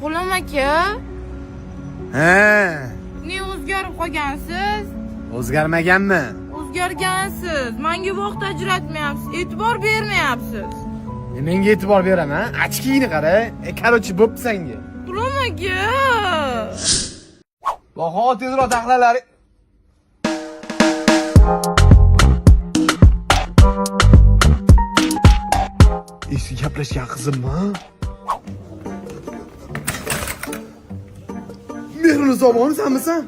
G'ulom aka, Ha, ne o'zgarib qolgansiz? o'zgarmaganmi? O'zgargansiz. Menga vaqt ajratmayapsiz, e'tibor bermayapsiz. Menga e'tibor beraman, ochkingni qara. Короче, bo'pti senga. G'ulom aka. Baho tezroq taxlalari. Esi gaplashgan qizimmi? Mehrinisoboni sanmisan?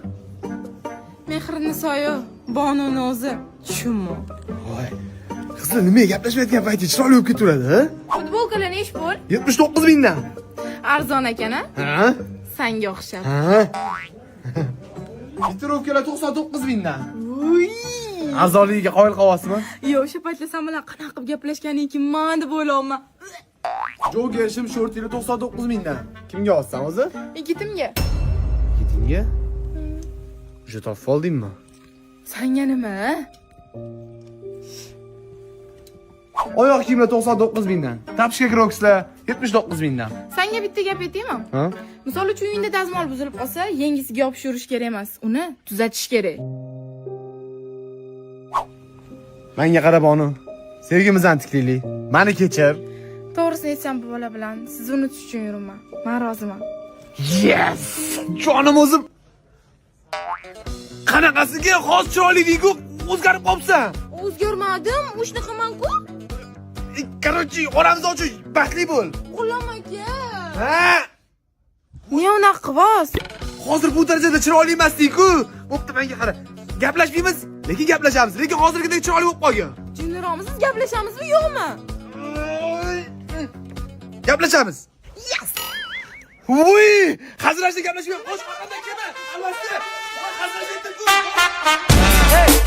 Mehrinisoyu, Bonuni o'zi. Tushunmi? Voy. Qizlar nimaga gaplashmayotgan payti chiroyli bo'lib ketaveradi, ha? Futbolkalar nech pul? 79 mingdan. Arzon ekan-a? Ha? Sanga o'xshab. Ha? Bitirovkalar 99 mingdan. Uy. Arzonligiga qoyil qolasizmi? Yo, o'sha paytlar sen bilan qanaqa qilib gaplashganing kim men deb o'ylayapman. Jo'ga shim shortini 99 mingdan. Kimga olsan o'zi? Yigitimga. Yigitingga? Uje topib oldingmi? Sanga nima? Oyoq kiyimlar 99 mingdan. Tapishga krokslar 79 mingdan. Sanga bitta gap aytaymi? Ha? Misol uchun uyingda dazmol buzilib qolsa, yengisiga yopishib yurish kerak emas. Uni tuzatish kerak. Menga qara Bonu. Sevgimizdan tiklaylik. Meni kechir. To'g'risini aytsam bu bola bilan sizni unutish uchun yuraman. Men roziman. Yes! Jonim o'zim. Qanaqasiga xos chiroyligiga o'zgarib qolibsan. O'zgarmadim, o'shanaqa-man-ku. Короче, oramiz ochiq, baxtli bo'l. G'ulom aka. Ha? Ne unaqa qilibsiz? Hozir bu darajada chiroyli emasdik-ku. Bo'pti, menga qara. Gaplashmaymiz, lekin gaplashamiz. Lekin hozirgidek chiroyli bo'lib qolgan. Jinniroqmisiz, gaplashamizmi, yo'qmi? Gaplashamiz. Yes! Voy! Hazillashib gaplashmayman. Qo'sh qanday kelma. Albatta. Hazillashib. Hey!